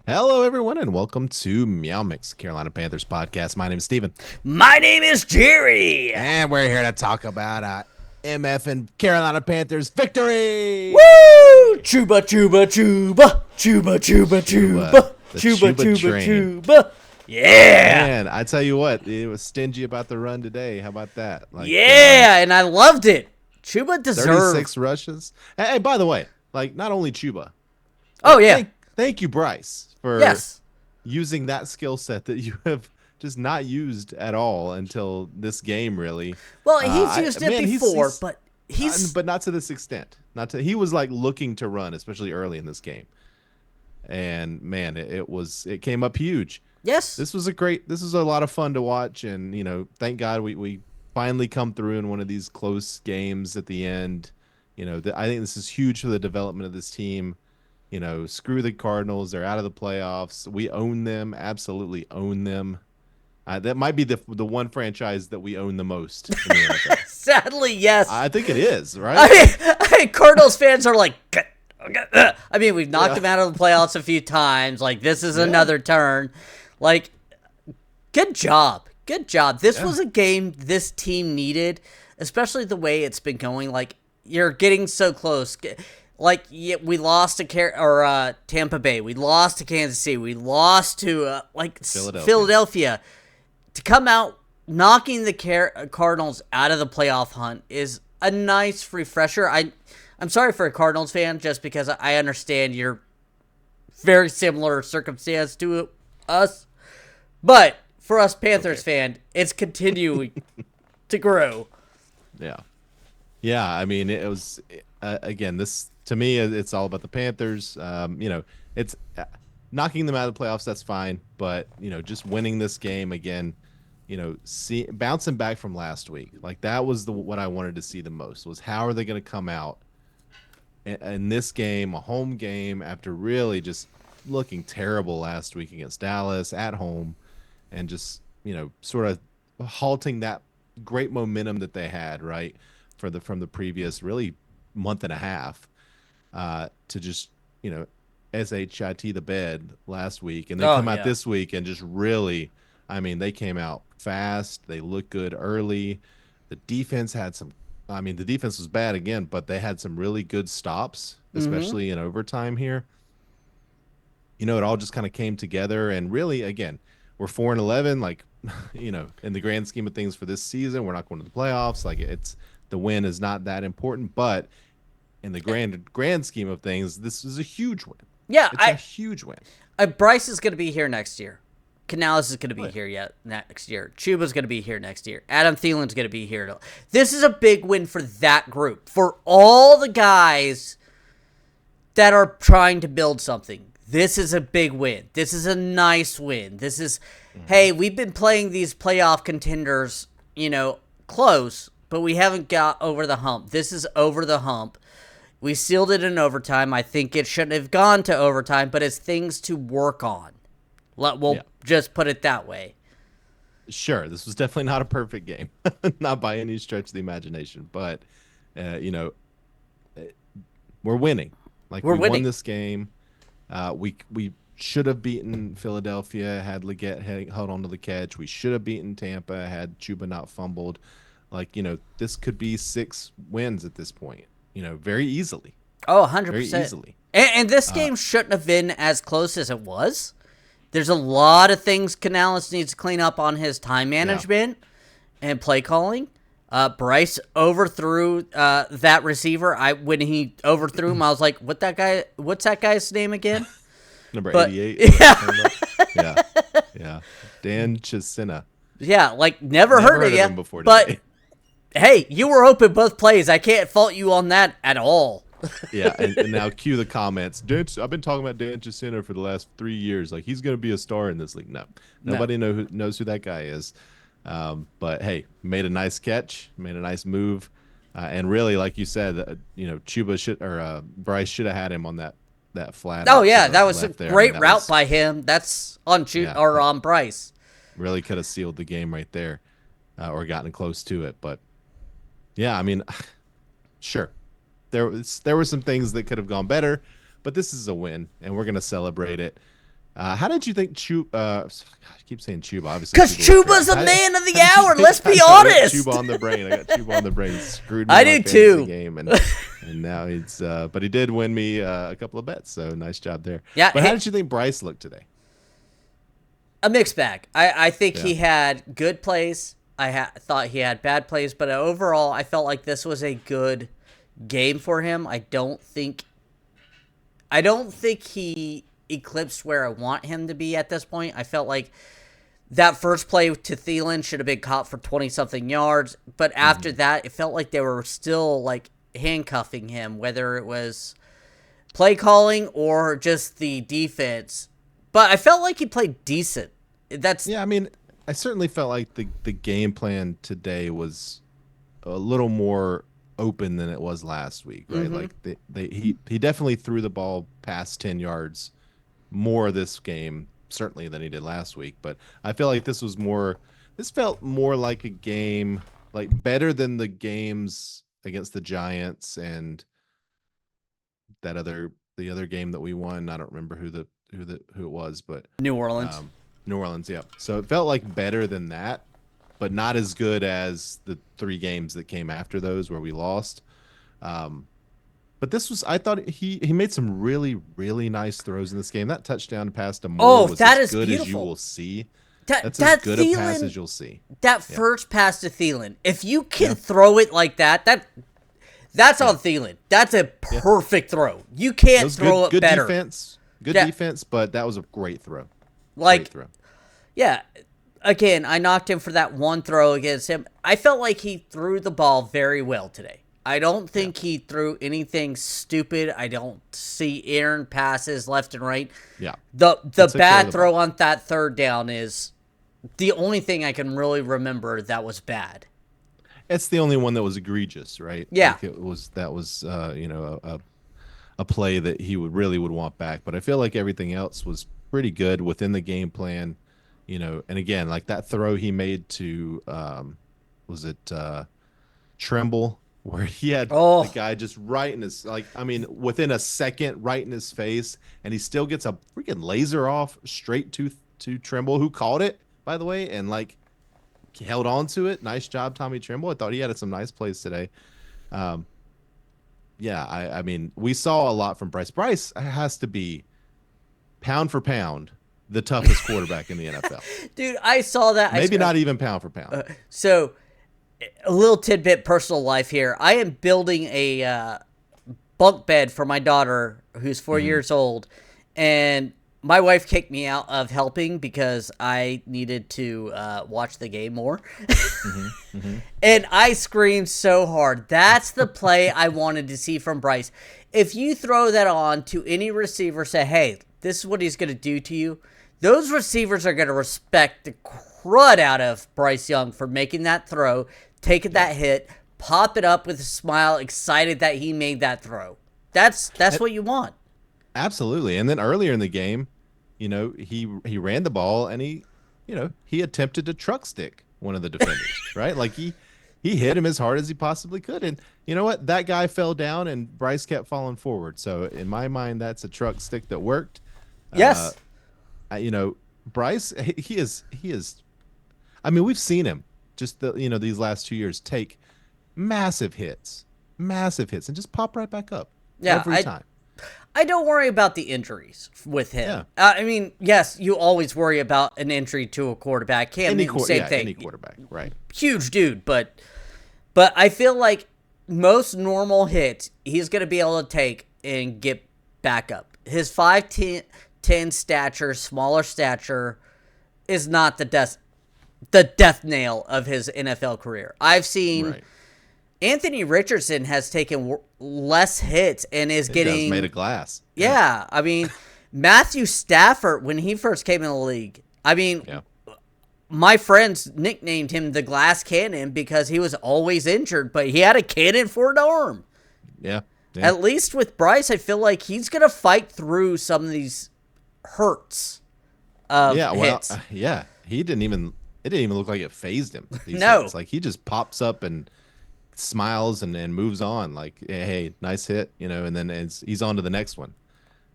Hello, everyone, and welcome to Meow Mix, Carolina Panthers podcast. My name is Steven. My name is Jerry. And we're here to talk about MF and Carolina Panthers victory. Woo! Chuba, chuba, chuba. Chuba, chuba, chuba. Chuba, chuba, chuba. Yeah. Man, I tell you what, it was stingy about the run today. How about that? And I loved it. Chuba deserved 36 rushes. Hey, by the way, not only Chuba. Oh, yeah. Thank you, Bryce, for using that skill set that you have just not used at all until this game, really. Well, he's used it before, but but not to this extent. He was looking to run, especially early in this game. And man, it came up huge. Yes. This was a lot of fun to watch, and thank God we finally come through in one of these close games at the end. I think this is huge for the development of this team. Screw the Cardinals. They're out of the playoffs. We own them. Absolutely own them. That might be the one franchise that we own the most in the NFL. Sadly, yes. I think it is, right? I mean, Cardinals fans are like, I mean, we've knocked them out of the playoffs a few times. This is another turn. Good job. Good job. This was a game this team needed, especially the way it's been going. You're getting so close. We lost to Tampa Bay. We lost to Kansas City. We lost to Philadelphia. To come out knocking the Cardinals out of the playoff hunt is a nice refresher. I'm sorry for a Cardinals fan, just because I understand you're very similar circumstance to us. But for us Panthers fan, it's continuing to grow. Yeah. Yeah, I mean, it was, again, this, to me, it's all about the Panthers. It's knocking them out of the playoffs, that's fine. But, just winning this game again, bouncing back from last week. That was what I wanted to see the most, was how are they going to come out in this game, a home game, after really just looking terrible last week against Dallas at home, and just, sort of halting that great momentum that they had, right, from the previous really month and a half, to just, SHIT the bed last week, and they come out this week and just really, I mean, they came out fast. They looked good early. The defense the defense was bad again, but they had some really good stops, especially in overtime here. It all just kind of came together, and really, again, we're 4-11. In the grand scheme of things for this season, we're not going to the playoffs. The win is not that important, but in the grand scheme of things, this is a huge win. Yeah, it's a huge win. Bryce is going to be here next year. Canales is going to be here next year. Chuba's going to be here next year. Adam Thielen's going to be here. This is a big win for that group. For all the guys that are trying to build something, this is a big win. This is a nice win. This is, hey, we've been playing these playoff contenders, close, but we haven't got over the hump. This is over the hump. We sealed it in overtime. I think it shouldn't have gone to overtime, but it's things to work on. We'll just put it that way. Sure, this was definitely not a perfect game, not by any stretch of the imagination. But we're winning. We won this game. We should have beaten Philadelphia had Leggett held on to the catch. We should have beaten Tampa had Chuba not fumbled. This could be 6 wins at this point. Very easily. Oh, 100%. Very easily. And this game shouldn't have been as close as it was. There's a lot of things Canales needs to clean up on his time management and play calling. Bryce overthrew that receiver. When he overthrew him, I was like, what's that guy's name again? Number 88. Yeah. Yeah. Dan Chisena. Yeah, never heard of him before today. But hey, you were open both plays. I can't fault you on that at all. Yeah, and now cue the comments. I've been talking about Dan Chisena for the last 3 years. He's going to be a star in this league. No, nobody knows who that guy is. But hey, made a nice catch, made a nice move, and really, like you said, Chuba Bryce should have had him on that flat. Oh yeah, that was a great route by him. That's on on Bryce. Really could have sealed the game right there, or gotten close to it. But yeah, I mean, sure. There were some things that could have gone better, but this is a win, and we're gonna celebrate it. How did you think Chuba? I keep saying Chuba, obviously. Because Chuba's the man of the hour. Let's be I honest. got Chuba on the brain. I got Chuba on the brain. Screwed me I in my do fantasy too. game, and now he's. But he did win me a couple of bets, so nice job there. Yeah. But how did you think Bryce looked today? A mixed bag. I think Yeah. he had good plays. Thought he had bad plays, but overall, I felt like this was a good game for him. I don't think he eclipsed where I want him to be at this point. I felt like that first play to Thielen should have been caught for 20-something yards, but after that, it felt like they were still like handcuffing him, whether it was play calling or just the defense. But I felt like he played decent. Yeah, I mean, I certainly felt like the game plan today was a little more open than it was last week, right? Like he definitely threw the ball past 10 yards more this game certainly than he did last week, but I feel like this felt more like a game, like better than the games against the Giants and the other game that we won. I don't remember who it was, but New Orleans. New Orleans, yeah. So it felt like better than that, but not as good as the 3 games that came after those where we lost. But I thought he made some really, really nice throws in this game. That touchdown pass to Moore was that as is good beautiful. as you will see. That's as good a pass as you'll see. That first pass to Thielen, if you can throw it like that's on Thielen. That's a perfect throw. You can't throw it better. Good defense, but that was a great throw. Like, great throw. Yeah. Again, I knocked him for that one throw against him. I felt like he threw the ball very well today. I don't think he threw anything stupid. I don't see errant passes left and right. Yeah. The bad throw on that third down is the only thing I can really remember that was bad. It's the only one that was egregious, right? Yeah. Like that was a play that he would want back, but I feel like everything else was pretty good within the game plan, and again, like that throw he made to was it Tremble, where he had the guy just right in his, within a second, right in his face, and he still gets a freaking laser off straight to Tremble, who caught it, by the way, and held on to it. Nice job, Tommy Tremble. I thought he had some nice plays today. I mean, we saw a lot from Bryce. Bryce has to be, pound for pound, the toughest quarterback in the NFL. Dude, I saw that. Maybe not even pound for pound. So, a little tidbit personal life here. I am building a bunk bed for my daughter who's 4 years old, and my wife kicked me out of helping because I needed to watch the game more. And I screamed so hard. That's the play I wanted to see from Bryce. If you throw that on to any receiver, say, hey, this is what he's going to do to you, those receivers are going to respect the crud out of Bryce Young for making that throw, taking that hit, pop it up with a smile, excited that he made that throw. That's what you want. Absolutely. And then earlier in the game, he ran the ball and he attempted to truck stick one of the defenders, right? Like he hit him as hard as he possibly could. And you know what? That guy fell down and Bryce kept falling forward. So in my mind, that's a truck stick that worked. Yes. Bryce, he is, I mean, we've seen him just these last 2 years take massive hits and just pop right back up every time. I don't worry about the injuries with him. Yeah. I mean, yes, you always worry about an injury to a quarterback. Same thing. Any quarterback, right? Huge dude, but I feel like most normal hits he's going to be able to take and get back up. His 5'10" stature, smaller stature, is not the death nail of his NFL career. I've seen. Right. Anthony Richardson has taken less hits and is getting made of glass. Yeah, I mean, Matthew Stafford, when he first came in the league, my friends nicknamed him the Glass Cannon because he was always injured, but he had a cannon for an arm. Yeah. At least with Bryce, I feel like he's gonna fight through some of these hurts of hits. It didn't even look like it phased him. No, hits. Like he just pops up and smiles and moves on, like, hey, nice hit, and then he's on to the next one.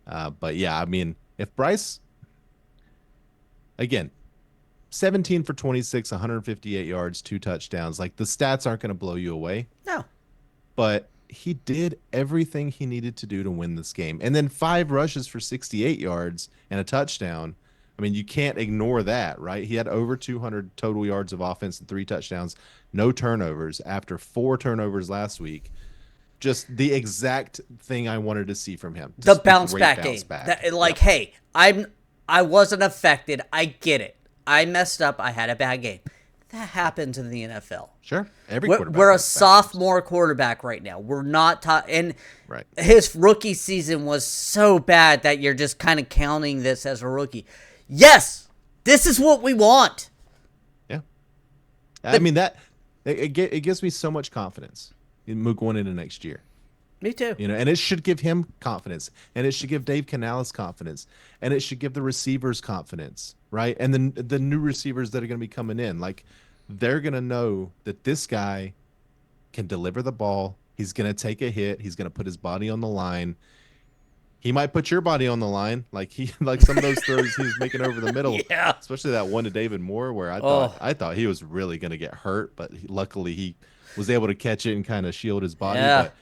But yeah, I mean, if Bryce, again, 17 for 26, 158 yards, 2 touchdowns, like the stats aren't going to blow you away, No. but he did everything he needed to do to win this game. And then 5 rushes for 68 yards and a touchdown. I mean, you can't ignore that, right? He had over 200 total yards of offense and 3 touchdowns, no turnovers after 4 turnovers last week. Just the exact thing I wanted to see from him. The Just a bounce great back bounce game. back. That, like, Yep. hey, I wasn't affected. I get it. I messed up. I had a bad game. That happens in the NFL. Sure. Every We're, quarterback we're a has bad games. sophomore quarterback right now. We're not and Right. his rookie season was so bad that you're just kind of counting this as a rookie. Yes, this is what we want. Yeah. I mean, it gives me so much confidence in going into next year. Me too. And it should give him confidence, and it should give Dave Canales confidence, and it should give the receivers confidence, right? And then the new receivers that are going to be coming in, like they're going to know that this guy can deliver the ball. He's going to take a hit. He's going to put his body on the line. He might put your body on the line, like some of those throws he was making over the middle, Yeah. especially that one to David Moore, where Oh. I thought he was really going to get hurt, but luckily he was able to catch it and kind of shield his body. Yeah. But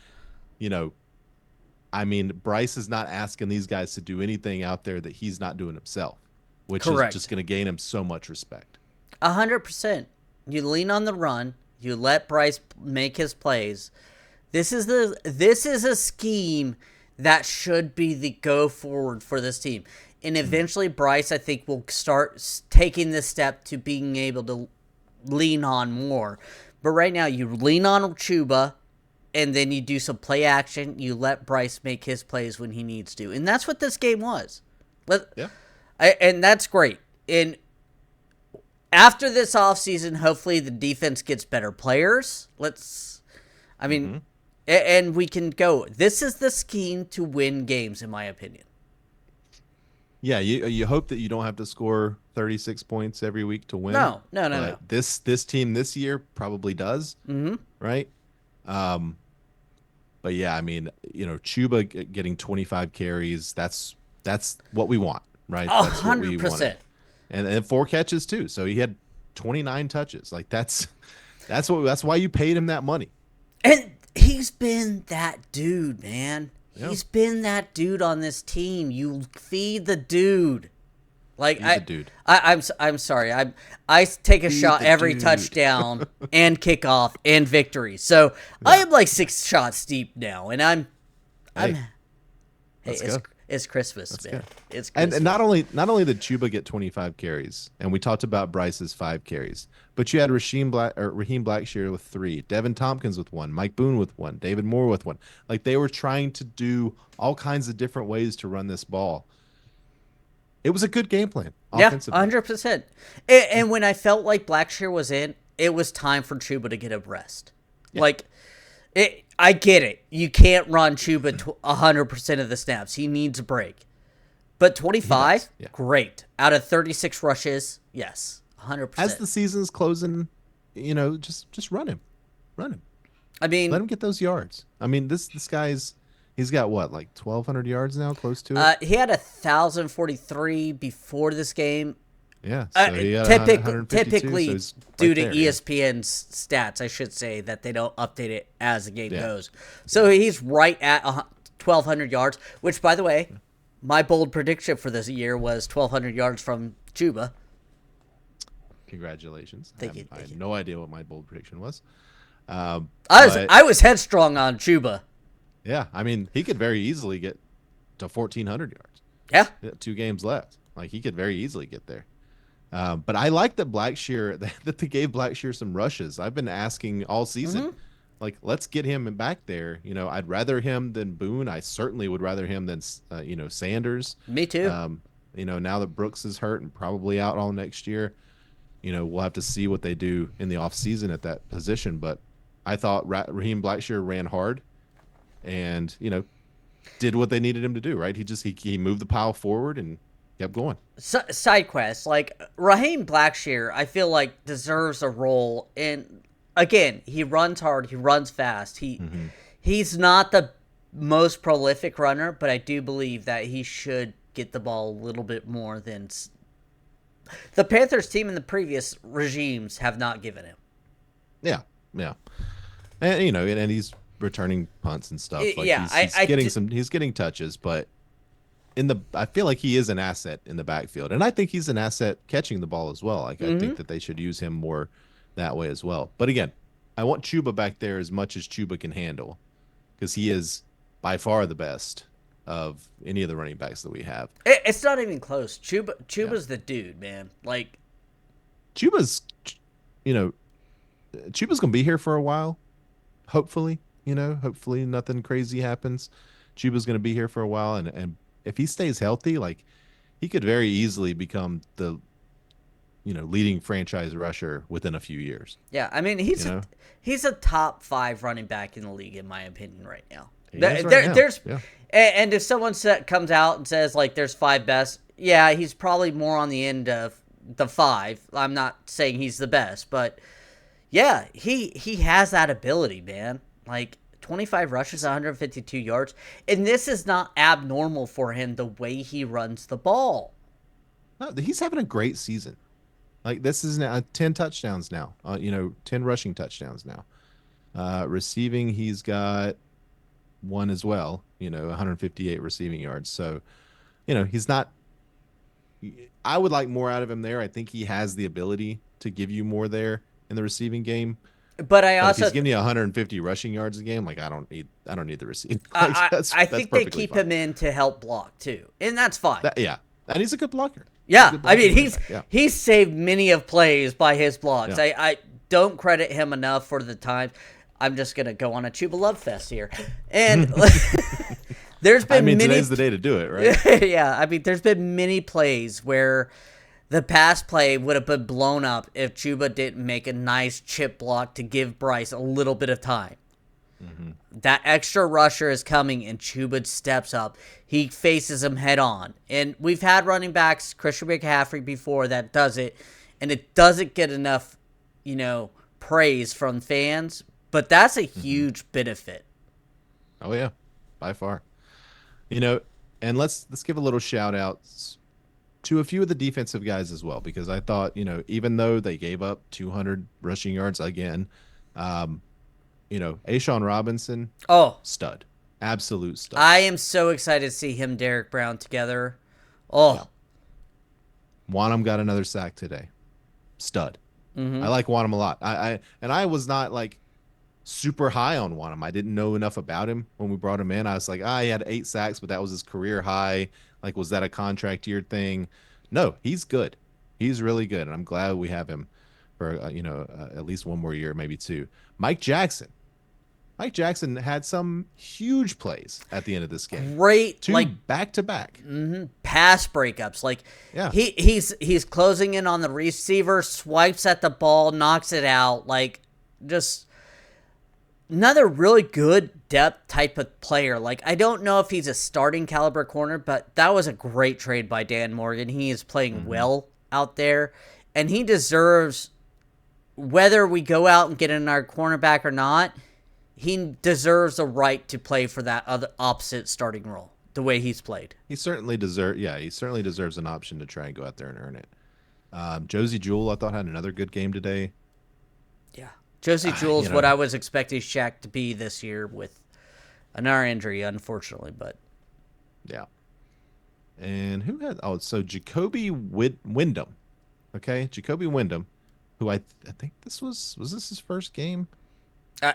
I mean, Bryce is not asking these guys to do anything out there that he's not doing himself, which Correct. is just going to gain him so much respect. 100%. You lean on the run. You let Bryce make his plays. This is a scheme that should be the go forward for this team. And eventually Bryce, I think, will start taking this step to being able to lean on more. But right now you lean on Chuba, and then you do some play action. You let Bryce make his plays when he needs to. And that's what this game was. Yeah. And that's great. And after this offseason, hopefully the defense gets better players. And we can go. This is the scheme to win games, in my opinion. Yeah, you hope that you don't have to score 36 points every week to win. No. But this team this year probably does, right? But yeah, I mean, Chuba getting 25 carries, that's what we want, right? That's what we 100%. wanted. And 4 catches too. So he had 29 touches. Like that's why you paid him that money. And he's been that dude, man. Yeah. He's been that dude on this team. You feed the dude. Like He's a dude. I'm sorry. I take a Feed shot the every dude. touchdown and kickoff and victory. So I am like 6 shots deep now, and I'm hey, let's it's go. it's Christmas, Let's man. go. It's Christmas. And not only did Chuba get 25 carries, and we talked about Bryce's 5 carries, but you had Raheem Blackshear with 3, Devin Tompkins with 1, Mike Boone with 1, David Moore with 1. Like they were trying to do all kinds of different ways to run this ball. It was a good game plan. Yeah, Offensively. 100%. And when I felt like Blackshear was in, it was time for Chuba to get a rest. Yeah. Like, I get it. You can't run Chuba 100% of the snaps. He needs a break. But 25, Yeah. great. Out of 36 rushes, yes, 100%. As the season's closing, just run him. Run him. I mean, Let him get those yards. I mean, this guy's he's got what, like 1,200 yards now, close to it? he had 1,043 before this game. Yeah. So he had Typically, 152, so he's due right to there, yeah. ESPN's stats, I should say that they don't update it as the game goes. So he's right at 1,200 yards, which, by the way, my bold prediction for this year was 1,200 yards from Chuba. Congratulations. Thank you. I have no idea what my bold prediction was. I But, was headstrong on Chuba. yeah, I mean, he could very easily get to 1,400 yards. Yeah. 2 games left. Like he could very easily get there. But I like that that they gave Blackshear some rushes. I've been asking all season, like, let's get him back there. I'd rather him than Boone. I certainly would rather him than Sanders. Me too. Now that Brooks is hurt and probably out all next year, we'll have to see what they do in the offseason at that position. But I thought Raheem Blackshear ran hard and, did what they needed him to do, right? He moved the pile forward and kept going. Side quest, like Raheem Blackshear, I feel like deserves a role. And again, he runs hard, he runs fast. He's not the most prolific runner, but I do believe that he should get the ball a little bit more than the Panthers team in the previous regimes have not given him. Yeah, yeah, and and he's returning punts and stuff. Like Yeah, he's getting touches, but I feel like he is an asset in the backfield, and I think he's an asset catching the ball as well. Like I think that they should use him more that way as well. But again, I want Chuba back there as much as Chuba can handle, because he is by far the best of any of the running backs that we have. It's not even close. Chuba's the dude, man. Like Chuba's, Chuba's gonna be here for a while. Hopefully, hopefully nothing crazy happens. Chuba's gonna be here for a while, and if he stays healthy, like he could very easily become the leading franchise rusher within a few years. Yeah, I mean he's a top 5 running back in the league in my opinion right now. And if someone comes out and says like there's 5 best, yeah, he's probably more on the end of the 5. I'm not saying he's the best, but yeah, he has that ability, man. Like 25 rushes, 152 yards, and this is not abnormal for him the way he runs the ball. No, he's having a great season. Like this is now 10 touchdowns now. 10 rushing touchdowns now. Receiving, he's got 1 as well. 158 receiving yards. So, he's not. I would like more out of him there. I think he has the ability to give you more there in the receiving game. But if he's giving you 150 rushing yards a game, like I don't need the receiving. I think they keep him in to help block too, and that's fine. And he's a good blocker. Yeah, I mean he's saved many of plays by his blocks. Yeah. I don't credit him enough for the time. I'm just gonna go on a Chuba love fest here, and there's been today's the day to do it, right? Yeah, I mean there's been many plays where the pass play would have been blown up if Chuba didn't make a nice chip block to give Bryce a little bit of time. Mm-hmm. That extra rusher is coming, and Chuba steps up. He faces him head on. And we've had running backs, Christian McCaffrey before, that does it, and it doesn't get enough, praise from fans. But that's a huge benefit. Oh yeah, by far. And let's give a little shout out to a few of the defensive guys as well, because I thought, even though they gave up 200 rushing yards again, A'Shawn Robinson, stud, absolute stud. I am so excited to see him, Derek Brown together. Oh, yeah. Wanham got another sack today, stud. Mm-hmm. I like Wanham a lot. I was not like super high on Wanham. I didn't know enough about him when we brought him in. I was like, he had 8 sacks, but that was his career high. Like, was that a contract year thing? No, he's good. He's really good, and I'm glad we have him for at least 1 more year, maybe 2. Mike Jackson had some huge plays at the end of this game. Great, 2 back to back. Pass breakups. Like, yeah, he's closing in on the receiver, swipes at the ball, knocks it out. Like, just another really good depth type of player. Like, I don't know if he's a starting caliber corner, but that was a great trade by Dan Morgan. He is playing well out there, and he deserves, whether we go out and get in our cornerback or not, he deserves the right to play for that other opposite starting role the way he's played. He certainly deserves an option to try and go out there and earn it. Josie Jewell, I thought, had another good game today. Yeah. Josie Jewell's what I was expecting Shaq to be this year with another injury, unfortunately, but yeah. And who had so Jacoby Wyndham. Okay, Jacoby Wyndham, who I think this was this his first game?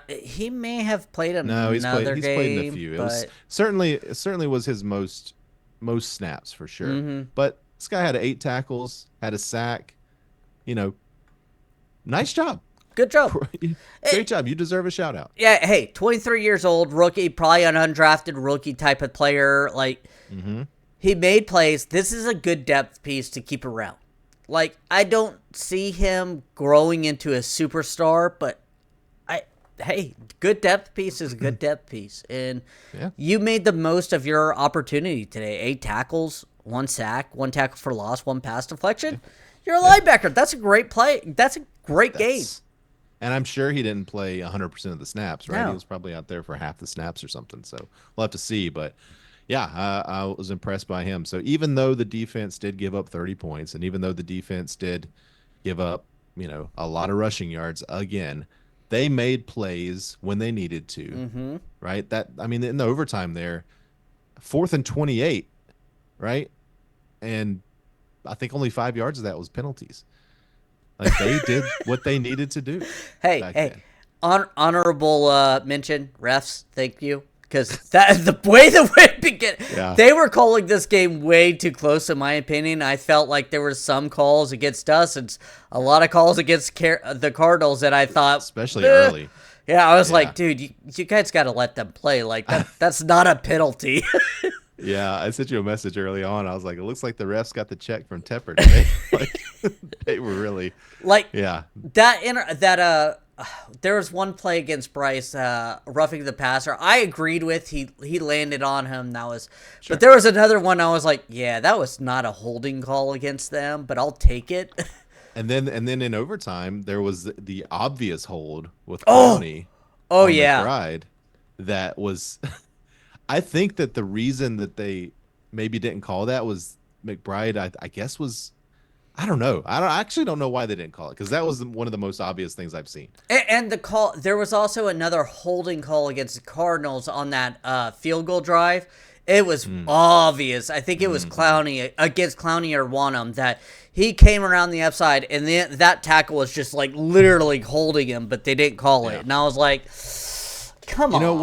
He may have played another he's game. He's played in a few. It was certainly was his most snaps for sure. Mm-hmm. But this guy had 8 tackles, had a sack. Nice job. Good job. Great job. You deserve a shout out. Yeah, hey, 23 years old, rookie, probably an undrafted rookie type of player. Like, he made plays. This is a good depth piece to keep around. Like, I don't see him growing into a superstar, but good depth piece is a good depth piece. And you made the most of your opportunity today. 8 tackles, 1 sack, 1 tackle for loss, 1 pass deflection. You're a linebacker. That's a great play. That's a great game. And I'm sure he didn't play 100% of the snaps, right? He No. was probably out there for half the snaps or something. So we'll have to see. But yeah, I was impressed by him. So even though the defense did give up 30 points, and even though the defense did give up, a lot of rushing yards again, they made plays when they needed to, Mm-hmm. right? I mean, in the overtime there, 4th and 28, right? And I think only 5 yards of that was penalties. Like they did what they needed to do Hey, back hey, then. honorable mention, refs. Thank you, because that the way it began, Yeah. they were calling this game way too close, in my opinion. I felt like there were some calls against us and a lot of calls against the Cardinals, and I thought, Especially early. yeah, I was Yeah. like, dude, you guys got to let them play. Like that's not a penalty. Yeah, I sent you a message early on. I was like, it looks like the refs got the check from Tepper today. Like they were really, Like yeah. there was one play against Bryce, roughing the passer. I agreed with he landed on him. That was, Sure. but there was another one. I was like, yeah, that was not a holding call against them, but I'll take it. And then in overtime, there was the obvious hold with Oh, Clowney oh on yeah. McBride that was I think that the reason that they maybe didn't call that was McBride, I guess was I don't know. I actually don't know why they didn't call it because that was one of the most obvious things I've seen. And the call, there was also another holding call against the Cardinals on that field goal drive. It was obvious. I think it was Clowney against Clowney or Wanham that he came around the upside, and then that tackle was just like literally holding him, but they didn't call Yeah. it. And I was like, come on.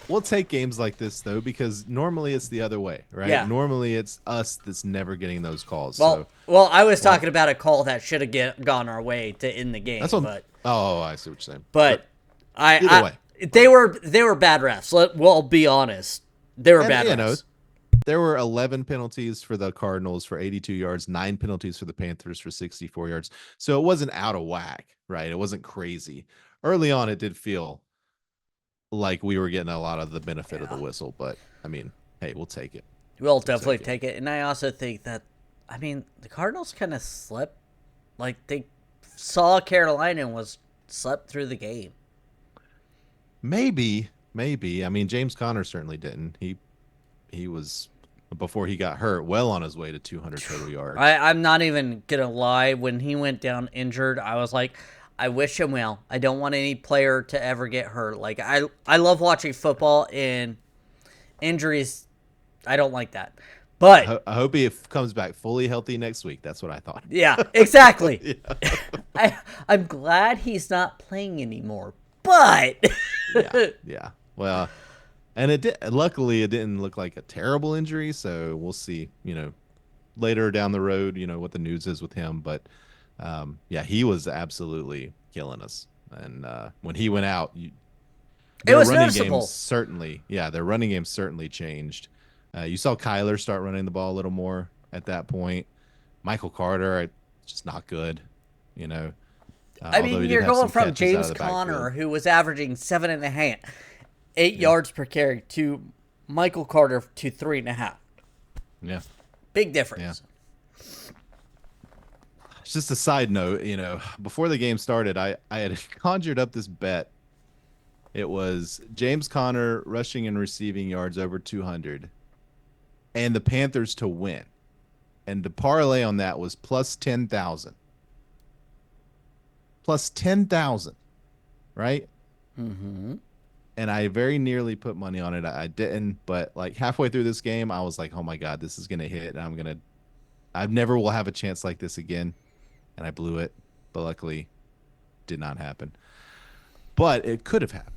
We'll take games like this though because normally it's the other way, right? Yeah. Normally it's us that's never getting those calls. Well, So I was talking about a call that should have gone our way to end the game, that's what. but Oh, I see what you're saying. but either way, they were bad refs. We'll be honest, they were bad refs. there were 11 penalties for the Cardinals for 82 yards, 9 penalties for the Panthers for 64 yards. So it wasn't out of whack, right? It wasn't crazy. Early on, it did feel like we were getting a lot of the benefit of the whistle, but I mean, hey, we'll take it. We'll definitely take it. And I also think that, I mean, the Cardinals kind of slept. Like, they saw Carolina and slept through the game. Maybe. I mean, James Conner certainly didn't. He was before he got hurt, well on his way to 200 total yards. I'm not even gonna lie. When he went down injured, I was like, I wish him well. I don't want any player to ever get hurt. Like I love watching football, and injuries, I don't like that. But I hope he comes back fully healthy next week. That's what I thought. yeah, exactly. Yeah. I'm glad he's not playing anymore. But Yeah. Well, and luckily it didn't look like a terrible injury, so we'll see, later down the road, what the news is with him, but yeah, he was absolutely killing us. And when he went out, it was running noticeable. Their running game certainly changed. You saw Kyler start running the ball a little more at that point. Michael Carter, just not good, I mean, you're going from James Conner, who was averaging 8 yards per carry, to Michael Carter to 3.5. Yeah. Big difference. Yeah. Just a side note, before the game started, I had conjured up this bet. It was James Conner rushing and receiving yards over 200 and the Panthers to win. And the parlay on that was plus 10,000. Plus 10,000, right? Mm-hmm. And I very nearly put money on it. I didn't, but like halfway through this game, I was like, oh my God, this is going to hit. And I never will have a chance like this again. And I blew it, but luckily did not happen. But it could have happened.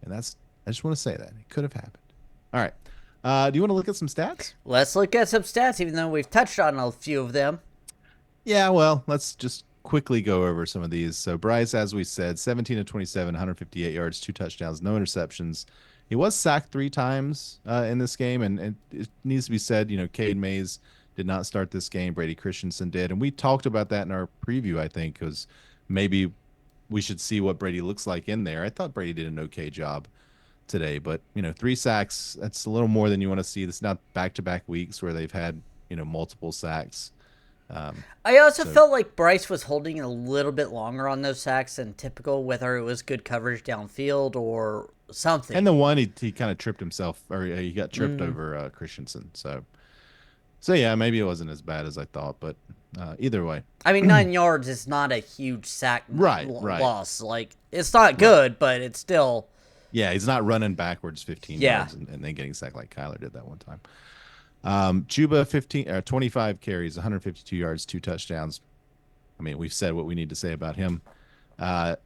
And I just want to say that it could have happened. All right. Do you want to look at some stats? Let's look at some stats, even though we've touched on a few of them. Yeah, well, let's just quickly go over some of these. So Bryce, as we said, 17 of 27, 158 yards, 2 touchdowns, no interceptions. He was sacked 3 times in this game, and it needs to be said, Cade Mays did not start this game. Brady Christensen did, and we talked about that in our preview, I think, because maybe we should see what Brady looks like in there. I thought Brady did an okay job today, but 3 sacks, that's a little more than you want to see. It's not back-to-back weeks where they've had multiple sacks. I also So felt like Bryce was holding a little bit longer on those sacks than typical, whether it was good coverage downfield or and something. the one he kind of tripped himself, or he got tripped Mm. over Christensen. So yeah, maybe it wasn't as bad as I thought, but either way, I mean, 9 yards is not a huge sack right, right, loss. Like, it's not right. good, but it's still, Yeah, he's not running backwards 15 yeah. yards and then getting sacked like Kyler did that one time. Chuba 25 carries, 152 yards, 2 touchdowns. I mean, we've said what we need to say about him.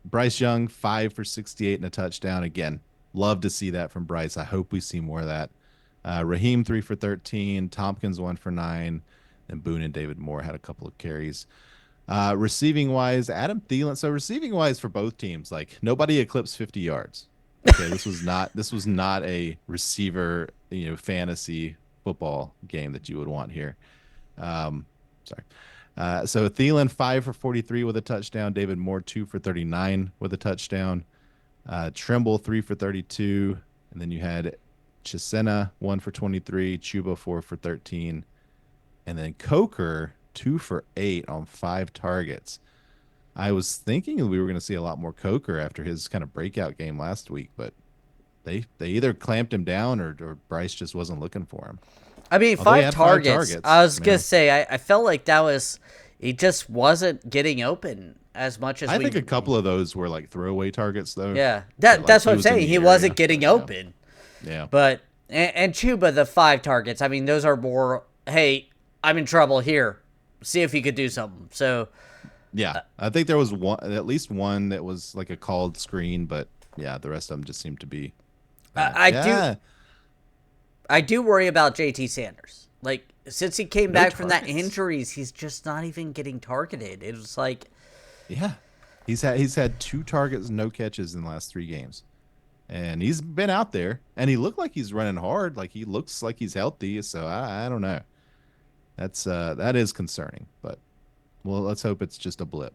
Bryce Young, 5 for 68 and a touchdown. Again, love to see that from Bryce. I hope we see more of that. Raheem, 3 for 13. Tompkins, 1 for 9. And Boone and David Moore had a couple of carries. Receiving wise, Adam Thielen. So receiving wise for both teams, like nobody eclipsed 50 yards. Okay, this was not a receiver, fantasy football game that you would want here. Sorry. So Thielen 5 for 43 with a touchdown. David Moore 2 for 39 with a touchdown. Trimble 3 for 32, and then you had Chisena 1 for 23, Chuba 4 for 13, and then Coker 2 for 8 on 5 targets. I was thinking we were going to see a lot more Coker after his kind of breakout game last week, but they either clamped him down or Bryce just wasn't looking for him. I mean, Although he five had 5 targets. I was targets. gonna say, I felt like that was he just wasn't getting open as much as I we. think a couple of those were like throwaway targets though. Yeah, But like that's what he I'm was in saying. the He area. wasn't getting But yeah, open, yeah, but and Chuba the 5 targets. I mean, those are more. Hey, I'm in trouble here. See if you could do something. So yeah. I think there was at least one that was like a called screen, but yeah, the rest of them just seemed to be. I do Yeah, I do worry about JT Sanders. Like since he came no back from that targets. injuries, he's just not even getting targeted. It was like, Yeah, he's had 2 targets, no catches in the last 3 games, and he's been out there, and he looked like he's running hard. Like he looks like he's healthy. So I don't know. That is concerning, but well, let's hope it's just a blip.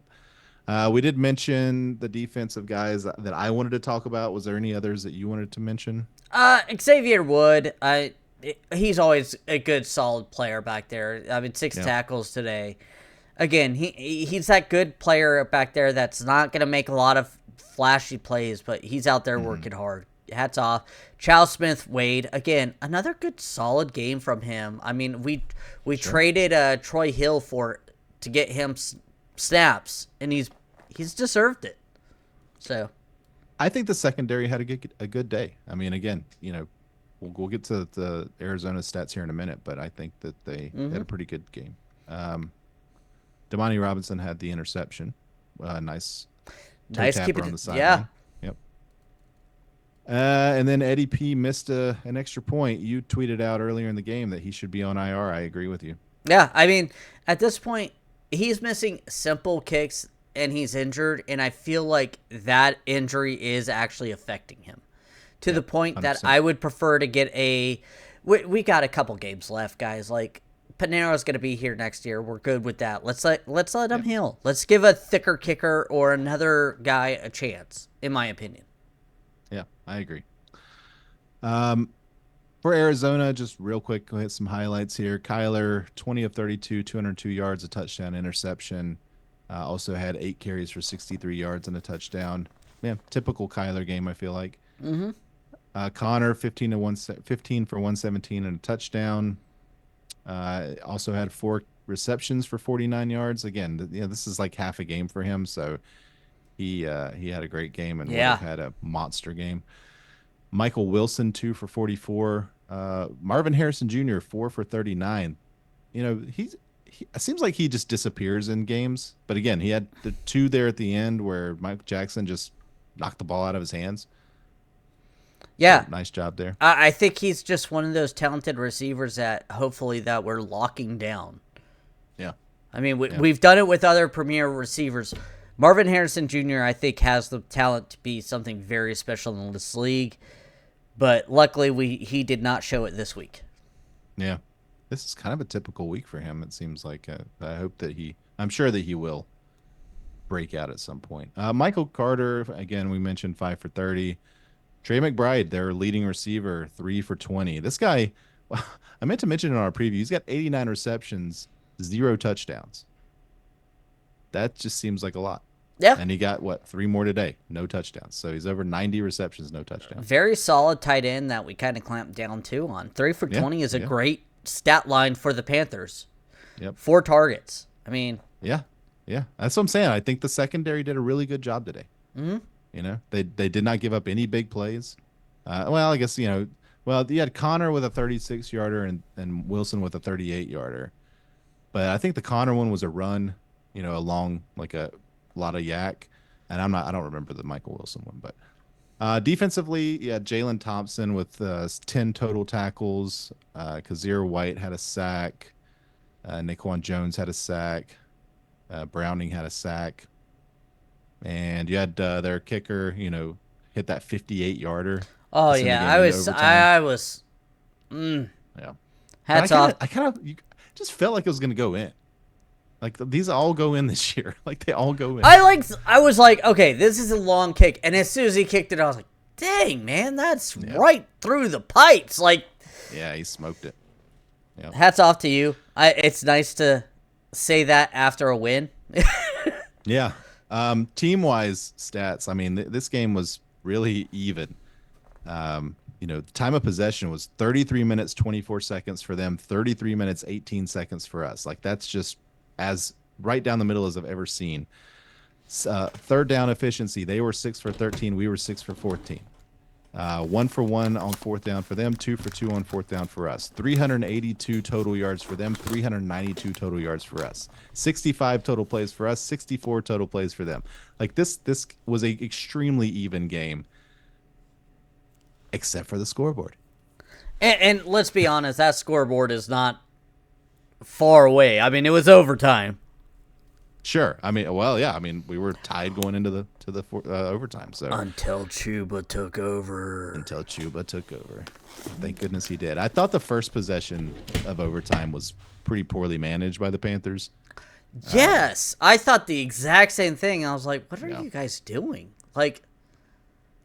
We did mention the defensive guys that I wanted to talk about. Was there any others that you wanted to mention? Xavier Wood. He's always a good, solid player back there. I mean, 6 tackles today. Again, he's that good player back there that's not going to make a lot of flashy plays, but he's out there Hmm. working hard. Hats off. Chow Smith Wade, again, another good solid game from him. I mean, we Sure. traded Troy Hill to get him snaps, and he's deserved it. So I think the secondary had a good day. I mean, again, we'll get to the Arizona stats here in a minute, but I think that they had a pretty good game. Damani Robinson had the interception. Nice toe nice tapper keeping on the it. sideline. Yeah, Yep. And then Eddie P missed an extra point. You tweeted out earlier in the game that he should be on IR. I agree with you. yeah. I mean, at this point, he's missing simple kicks and he's injured, and I feel like that injury is actually affecting him to the point that 100%. I would prefer to get a. We got a couple games left, guys. Like Panero's going to be here next year. We're good with that. Let's let him heal. Let's give a thicker kicker or another guy a chance, in my opinion. Yeah, I agree. Um, for Arizona, just real quick, go hit some highlights here. Kyler, 20 of 32, 202 yards, a touchdown, interception. Also had 8 carries for 63 yards and a touchdown. Yeah, typical Kyler game, I feel like. Mm-hmm. Connor, 15 for 117 and a touchdown. Also had 4 receptions for 49 yards. Again, this is like half a game for him, so he had a great game and would Yeah. have had a monster game. Michael Wilson 2 for 44. Marvin Harrison Jr. 4 for 39. It seems like he just disappears in games. But again, he had the 2 there at the end where Mike Jackson just knocked the ball out of his hands. Yeah. So, nice job there. I think he's just one of those talented receivers that hopefully that we're locking down. Yeah. I mean, Yeah. we've done it with other premier receivers. Marvin Harrison Jr., I think, has the talent to be something very special in this league. But luckily, he did not show it this week. Yeah. This is kind of a typical week for him. It seems like I'm sure that he will break out at some point. Michael Carter, again, we mentioned 5 for 30. Trey McBride, their leading receiver, 3 for 20. This guy, I meant to mention in our preview, he's got 89 receptions 0 touchdowns. That just seems like a lot. Yeah. And he got, what, 3 more today? No touchdowns. So he's over 90 receptions, no touchdowns. Very solid tight end that we kind of clamped down too on. 3 for 20 is a great stat line for the Panthers. Yep. 4 targets. I mean. Yeah. Yeah. That's what I'm saying. I think the secondary did a really good job today. Mm-hmm. You know, they did not give up any big plays. Well, I guess, you had Connor with a 36-yarder and Wilson with a 38-yarder. But I think the Connor one was a run, a long, like a lot of yak. And I don't remember the Michael Wilson one. But defensively, Jalen Thompson with 10 total tackles. Kazir White had a sack. Naquan Jones had a sack. Browning had a sack. And you had their kicker, hit that 58-yarder. Oh yeah, I was. Yeah. Hats off. I kind of just felt like it was going to go in. Like these all go in this year. Like they all go in. I was like, okay, this is a long kick, and as soon as he kicked it, I was like, dang man, that's right through the pipes. Like, yeah, he smoked it. Yeah. Hats off to you. It's nice to say that after a win. Yeah. Team-wise stats, I mean, this game was really even. The time of possession was 33 minutes, 24 seconds for them, 33 minutes, 18 seconds for us. Like, that's just as right down the middle as I've ever seen. Third down efficiency, they were 6 for 13. We were 6 for 14. 1 for 1 on fourth down for them, 2 for 2 on fourth down for us. 382 total yards for them, 392 total yards for us. 65 total plays for us, 64 total plays for them. Like this was a extremely even game, except for the scoreboard. And let's be honest, that scoreboard is not far away. I mean, it was overtime. Sure. I mean, well, yeah. I mean, we were tied going into the overtime. So until Chuba took over. Thank goodness he did. I thought the first possession of overtime was pretty poorly managed by the Panthers. Yes, I thought the exact same thing. I was like, "What are you guys doing? Like,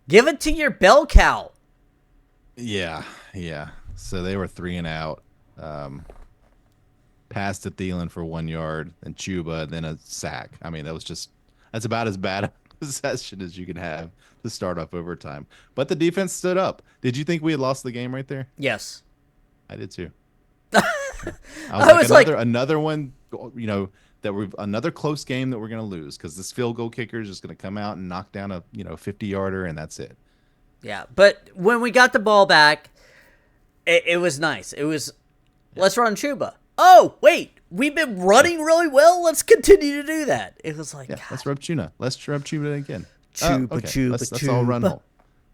give it to your bell cow." Yeah. So they were 3 and out. Pass to Thielen for 1 yard, and Chuba, then a sack. I mean, that's about as bad a possession as you can have to start off overtime. But the defense stood up. Did you think we had lost the game right there? Yes. I did too. I was like, another one, another close game that we're going to lose because this field goal kicker is just going to come out and knock down a 50-yarder, and that's it. Yeah, but when we got the ball back, it was nice. It was, let's run Chuba. Oh, wait, we've been running really well. Let's continue to do that. It was like, let's rub Chuba. Let's rub Chuba again. Chuba. Let's all run home.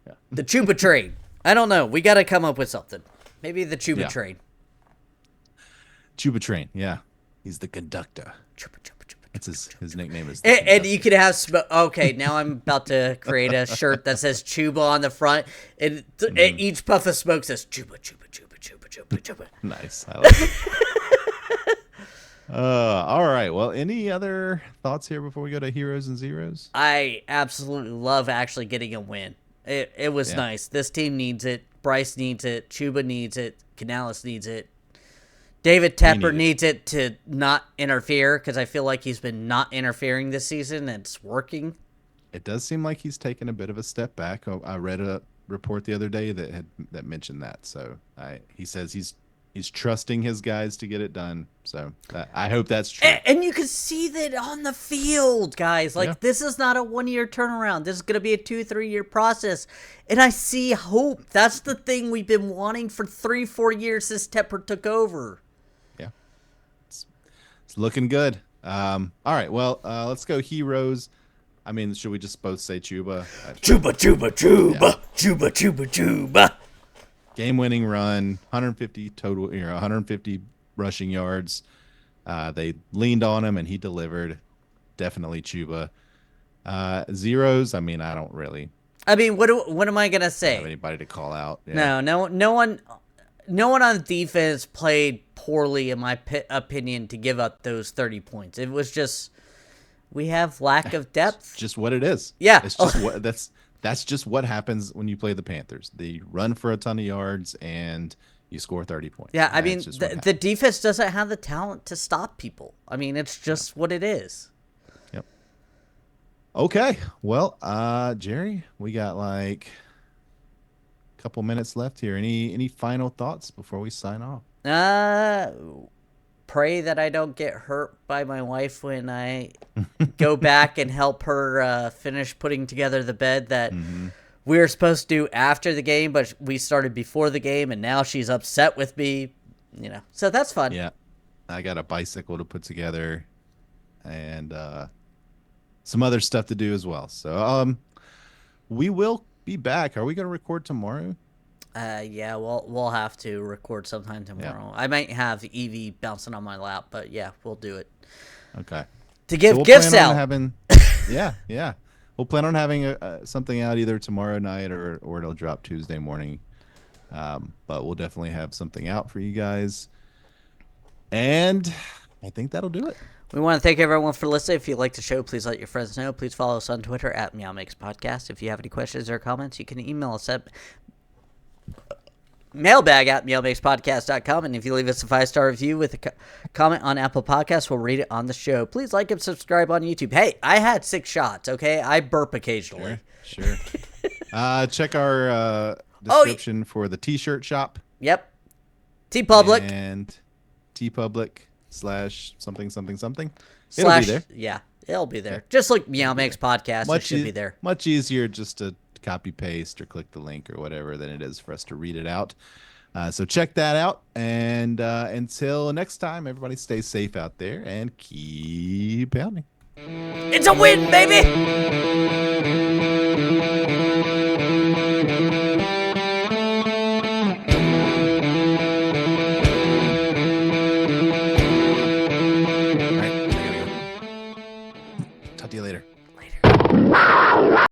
Yeah. The Chuba Train. I don't know. We got to come up with something. Maybe the Chuba Train. Chuba Train, yeah. He's the conductor. Chuba. That's his nickname is. And you could have okay. Now I'm about to create a shirt that says Chuba on the front, and each puff of smoke says Chuba. Nice. I like it. All right. Well, any other thoughts here before we go to heroes and zeros? I absolutely love actually getting a win. It was nice. This team needs it. Bryce needs it. Chuba needs it. Canales needs it. David Tepper needs it to not interfere because I feel like he's been not interfering this season and it's working. It does seem like he's taken a bit of a step back. I read a report the other day that mentioned that. So he says he's trusting his guys to get it done. So I hope that's true. And you can see that on the field, guys. Like, this is not a 1-year turnaround. This is going to be a 2-3 year process. And I see hope. That's the thing we've been wanting for 3-4 years since Tepper took over. Yeah. It's looking good. All right. Well, let's go heroes. I mean, should we just both say Chuba? Chuba. Game-winning run, 150 total, 150 rushing yards. They leaned on him, and he delivered. Definitely Chuba. Zeros, I mean, I don't really. I mean, what am I gonna say? Have anybody to call out? Yeah. No one on defense played poorly, in my opinion, to give up those 30 points. It was just we have lack of depth. It's just what it is. Yeah, it's just that's just what happens when you play the Panthers. They run for a ton of yards, and you score 30 points. Yeah, I mean, That's just what the happens. defense doesn't have the talent to stop people. I mean, it's just what it is. Yep. Okay. Well, Jerry, we got like a couple minutes left here. Any final thoughts before we sign off? Pray that I don't get hurt by my wife when I go back and help her finish putting together the bed that we were supposed to do after the game, but we started before the game, and now she's upset with me. So that's fun. Yeah. I got a bicycle to put together and some other stuff to do as well. So we will be back. Are we going to record tomorrow? Yeah, we'll have to record sometime tomorrow. Yeah. I might have Evie bouncing on my lap, but yeah, we'll do it. Okay. To give gifts out. Yeah. We'll plan on having something out either tomorrow night or it'll drop Tuesday morning. But we'll definitely have something out for you guys. And I think that'll do it. We want to thank everyone for listening. If you like the show, please let your friends know. Please follow us on Twitter at MeowMakesPodcast. If you have any questions or comments, you can email us at mailbag@meowmakespodcast.com. And if you leave us a 5-star review with a comment on Apple Podcasts, we'll read it on the show. Please like and subscribe on YouTube. Hey, I had 6 shots, okay? I burp occasionally. Sure. Check our description for the t-shirt shop. Yep. TeePublic. And TeePublic/something. It'll be there. Yeah, it'll be there. Just like Meow Makes Podcast, it should be there. Much easier just to copy paste or click the link or whatever than it is for us to read it out. So check that out. And until next time, everybody stay safe out there and keep pounding. It's a win, baby!